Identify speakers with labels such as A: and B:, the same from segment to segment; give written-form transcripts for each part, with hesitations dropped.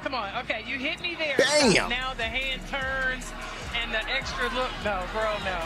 A: Come on. Okay, you hit me there.
B: Bam!
A: Now the hand turns and the extra look. No, bro, no.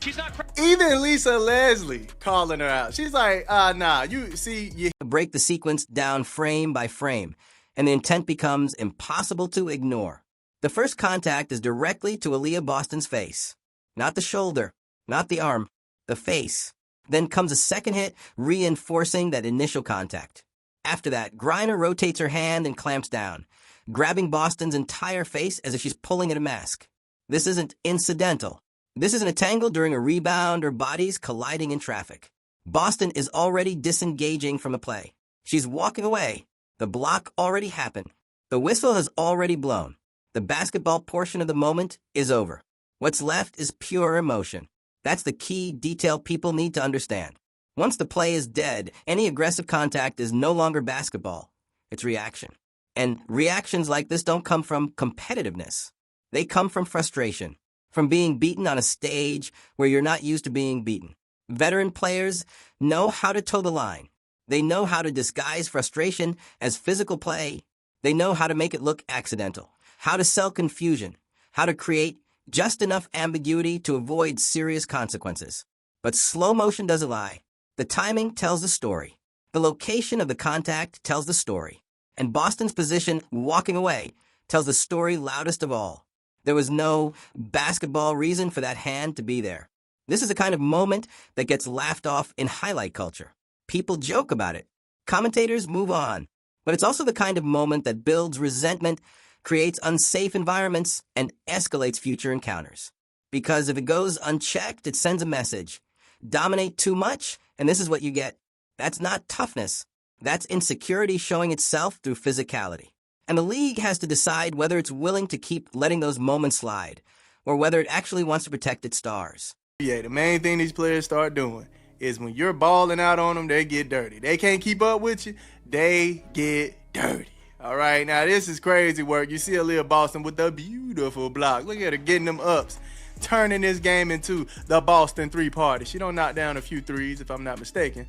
A: She's not.
B: Even Lisa Leslie calling her out. She's like, nah, you see, you
C: break the sequence down frame by frame, and the intent becomes impossible to ignore. The first contact is directly to Aliyah Boston's face. Not the shoulder, not the arm, the face. Then comes a second hit, reinforcing that initial contact. After that, Griner rotates her hand and clamps down, grabbing Boston's entire face as if she's pulling at a mask. This isn't incidental. This isn't a tangle during a rebound or bodies colliding in traffic. Boston is already disengaging from the play. She's walking away. The block already happened. The whistle has already blown. The basketball portion of the moment is over. What's left is pure emotion. That's the key detail people need to understand. Once the play is dead, any aggressive contact is no longer basketball. It's reaction. And reactions like this don't come from competitiveness. They come from frustration, from being beaten on a stage where you're not used to being beaten. Veteran players know how to toe the line. They know how to disguise frustration as physical play. They know how to make it look accidental, how to sell confusion, how to create just enough ambiguity to avoid serious consequences. But slow motion doesn't lie. The timing tells the story. The location of the contact tells the story. And Boston's position walking away tells the story loudest of all. There was no basketball reason for that hand to be there. This is the kind of moment that gets laughed off in highlight culture. People joke about it. Commentators move on. But it's also the kind of moment that builds resentment, creates unsafe environments, and escalates future encounters. Because if it goes unchecked, it sends a message. Dominate too much, and this is what you get. That's not toughness. That's insecurity showing itself through physicality. And the league has to decide whether it's willing to keep letting those moments slide, or whether it actually wants to protect its stars.
B: Yeah, the main thing these players start doing is when you're balling out on them, they get dirty. They can't keep up with you, they get dirty. All right, now this is crazy work. You see Aliyah Boston with the beautiful block. Look at her getting them ups, turning this game into the Boston three party. She don't knock down a few threes, if I'm not mistaken.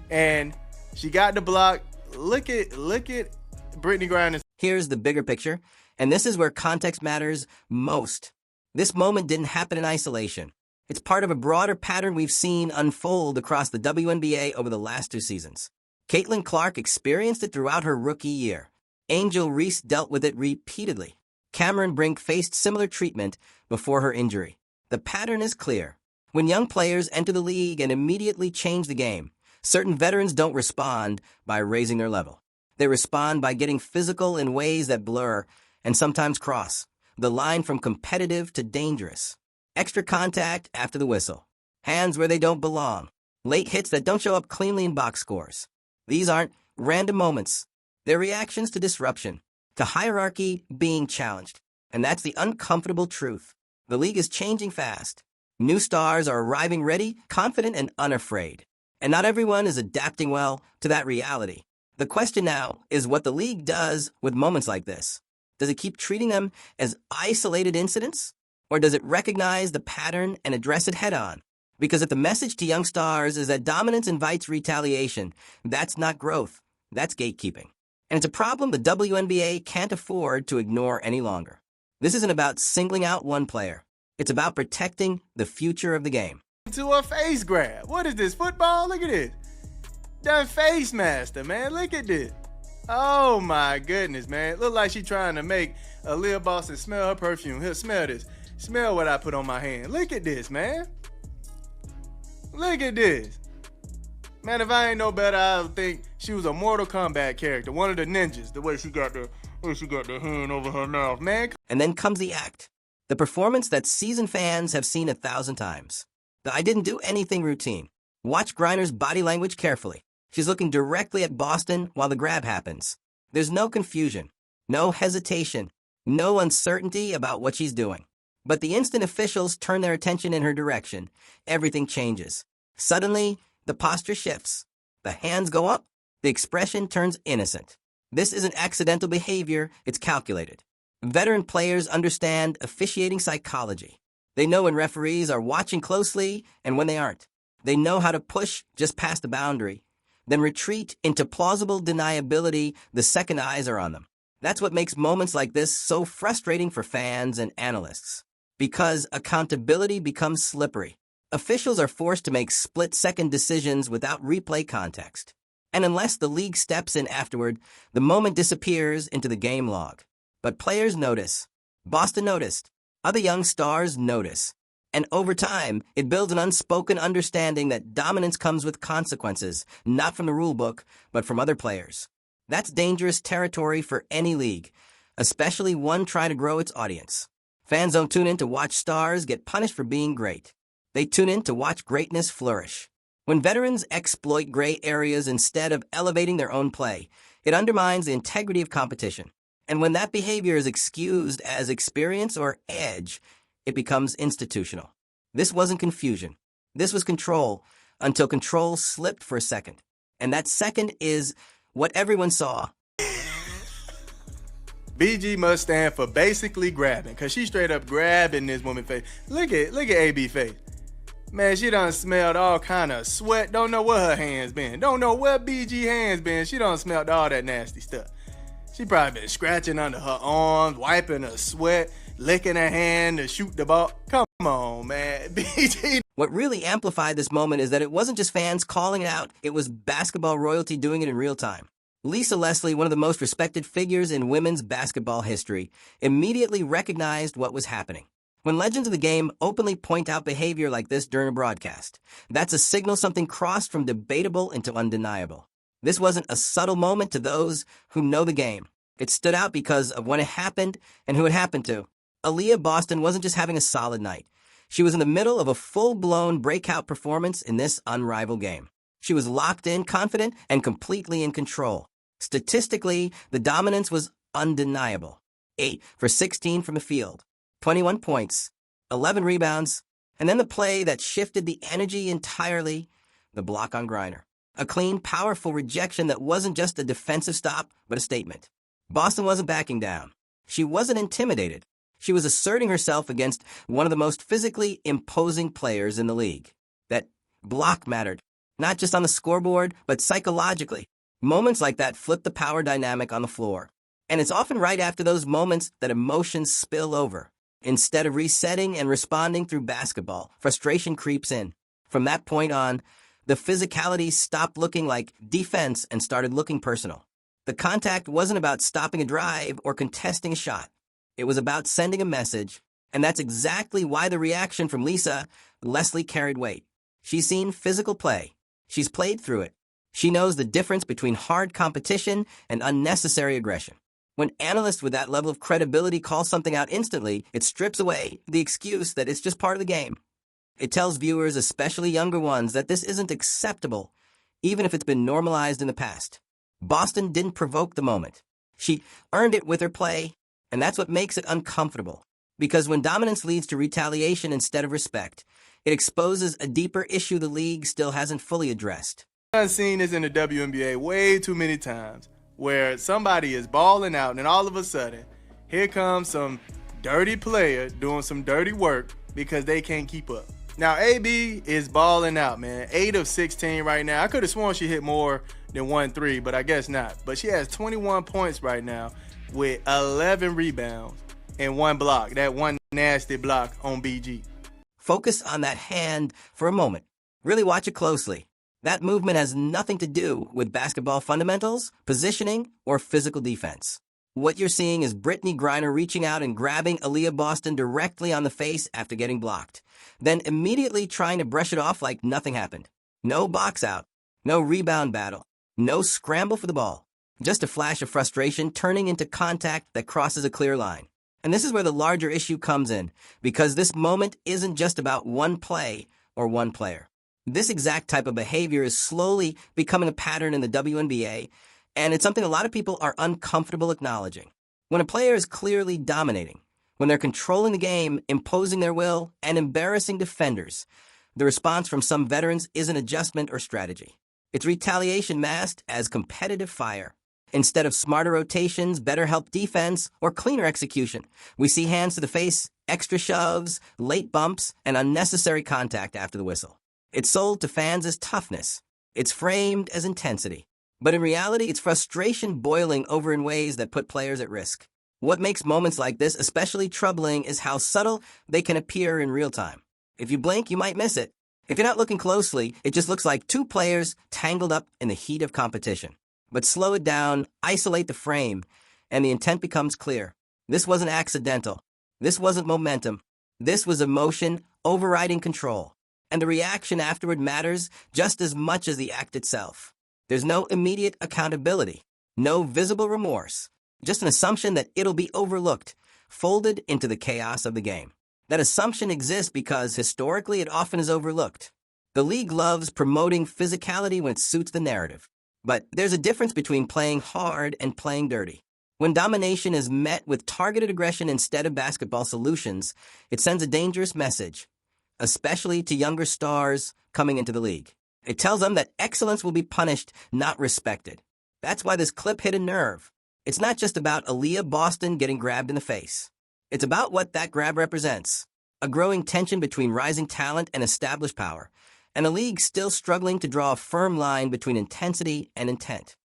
B: And she got the block. Look at Brittney Griner.
C: Here's the bigger picture, and this is where context matters most. This moment didn't happen in isolation. It's part of a broader pattern we've seen unfold across the WNBA over the last 2 seasons. Caitlin Clark experienced it throughout her rookie year. Angel Reese dealt with it repeatedly. Cameron Brink faced similar treatment before her injury. The pattern is clear. When young players enter the league and immediately change the game, certain veterans don't respond by raising their level. They respond by getting physical in ways that blur and sometimes cross the line from competitive to dangerous. Extra contact after the whistle. Hands where they don't belong. Late hits that don't show up cleanly in box scores. These aren't random moments. They're reactions to disruption, to hierarchy being challenged. And that's the uncomfortable truth. The league is changing fast. New stars are arriving ready, confident, and unafraid. And not everyone is adapting well to that reality. The question now is what the league does with moments like this. Does it keep treating them as isolated incidents? Or does it recognize the pattern and address it head-on? Because if the message to young stars is that dominance invites retaliation, that's not growth, that's gatekeeping. And it's a problem the WNBA can't afford to ignore any longer. This isn't about singling out one player. It's about protecting the future of the game.
B: To a face grab. What is this, football? Look at this. Done face master, man. Look at this. Oh my goodness, man. Look like she trying to make Aliyah Boston smell her perfume. Here, smell this. Smell what I put on my hand. Look at this, man. Look at this. Man, if I ain't no better, I would think she was a Mortal Kombat character. One of the ninjas. The way she got the hand over her mouth, man.
C: And then comes the act. The performance that seasoned fans have seen 1,000 times. The I didn't do anything routine. Watch Griner's body language carefully. She's looking directly at Boston while the grab happens. There's no confusion, no hesitation, no uncertainty about what she's doing. But the instant officials turn their attention in her direction, everything changes. Suddenly, the posture shifts. The hands go up. The expression turns innocent. This isn't accidental behavior, it's calculated. Veteran players understand officiating psychology. They know when referees are watching closely and when they aren't. They know how to push just past the boundary, then retreat into plausible deniability the second eyes are on them. That's what makes moments like this so frustrating for fans and analysts. Because accountability becomes slippery. Officials are forced to make split-second decisions without replay context. And unless the league steps in afterward, the moment disappears into the game log. But players notice. Boston noticed. Other young stars notice. And over time, it builds an unspoken understanding that dominance comes with consequences, not from the rule book, but from other players. That's dangerous territory for any league, especially one trying to grow its audience. Fans don't tune in to watch stars get punished for being great. They tune in to watch greatness flourish. When veterans exploit gray areas instead of elevating their own play, it undermines the integrity of competition. And when that behavior is excused as experience or edge, it becomes institutional. This wasn't confusion. This was control, until control slipped for a second. And that second is what everyone saw.
B: BG must stand for basically grabbing, because she straight up grabbing this woman's face. Look at AB face. Man, she done smelled all kind of sweat. Don't know where her hands been. Don't know where BG hands been. She done smelled all that nasty stuff. She probably been scratching under her arms, wiping her sweat, licking her hand to shoot the ball. Come on, man. BG.
C: What really amplified this moment is that it wasn't just fans calling it out, it was basketball royalty doing it in real time. Lisa Leslie, one of the most respected figures in women's basketball history, immediately recognized what was happening. When legends of the game openly point out behavior like this during a broadcast, that's a signal something crossed from debatable into undeniable. This wasn't a subtle moment to those who know the game. It stood out because of when it happened and who it happened to. Aliyah Boston wasn't just having a solid night. She was in the middle of a full-blown breakout performance in this unrivaled game. She was locked in, confident, and completely in control. Statistically, the dominance was undeniable. 8 for 16 from the field, 21 points, 11 rebounds, and then the play that shifted the energy entirely, the block on Griner. A clean, powerful rejection that wasn't just a defensive stop, but a statement. Boston wasn't backing down. She wasn't intimidated. She was asserting herself against one of the most physically imposing players in the league. That block mattered, not just on the scoreboard, but psychologically. Moments like that flip the power dynamic on the floor. And it's often right after those moments that emotions spill over. Instead of resetting and responding through basketball, frustration creeps in. From that point on, the physicality stopped looking like defense and started looking personal. The contact wasn't about stopping a drive or contesting a shot. It was about sending a message, and that's exactly why the reaction from Lisa Leslie carried weight. She's seen physical play. She's played through it. She knows the difference between hard competition and unnecessary aggression. When analysts with that level of credibility call something out instantly, it strips away the excuse that it's just part of the game. It tells viewers, especially younger ones, that this isn't acceptable, even if it's been normalized in the past. Boston didn't provoke the moment. She earned it with her play, and that's what makes it uncomfortable. Because when dominance leads to retaliation instead of respect, it exposes a deeper issue the league still hasn't fully addressed.
B: I've seen this in the WNBA way too many times, where somebody is balling out, and all of a sudden, here comes some dirty player doing some dirty work because they can't keep up. Now, AB is balling out, man. 8 of 16 right now. I could have sworn she hit more than 1 3, but I guess not. But she has 21 points right now with 11 rebounds and 1 block. That one nasty block on BG.
C: Focus on that hand for a moment. Really watch it closely. That movement has nothing to do with basketball fundamentals, positioning, or physical defense. What you're seeing is Brittney Griner reaching out and grabbing Aliyah Boston directly on the face after getting blocked, then immediately trying to brush it off like nothing happened. No box out, no rebound battle, no scramble for the ball. Just a flash of frustration turning into contact that crosses a clear line. And this is where the larger issue comes in, because this moment isn't just about one play or one player. This exact type of behavior is slowly becoming a pattern in the WNBA, and it's something a lot of people are uncomfortable acknowledging. When a player is clearly dominating, when they're controlling the game, imposing their will, and embarrassing defenders, the response from some veterans isn't adjustment or strategy. It's retaliation masked as competitive fire. Instead of smarter rotations, better help defense, or cleaner execution, we see hands to the face, extra shoves, late bumps, and unnecessary contact after the whistle. It's sold to fans as toughness, It's framed as intensity. But in reality, it's frustration boiling over in ways that put players at risk. What makes moments like this especially troubling is how subtle they can appear in real time. If you blink, you might miss it. If you're not looking closely, it just looks like two players tangled up in the heat of competition. But slow it down, isolate the frame, and the intent becomes clear. This wasn't accidental. This wasn't momentum. This was emotion overriding control. And the reaction afterward matters just as much as the act itself. There's no immediate accountability, no visible remorse, just an assumption that it'll be overlooked, folded into the chaos of the game. That assumption exists because historically it often is overlooked. The league loves promoting physicality when it suits the narrative. But there's a difference between playing hard and playing dirty. When domination is met with targeted aggression instead of basketball solutions, it sends a dangerous message, especially to younger stars coming into the league. It tells them that excellence will be punished, not respected. That's why this clip hit a nerve. It's not just about Aliyah Boston getting grabbed in the face. It's about what that grab represents, a growing tension between rising talent and established power, and a league still struggling to draw a firm line between intensity and intent.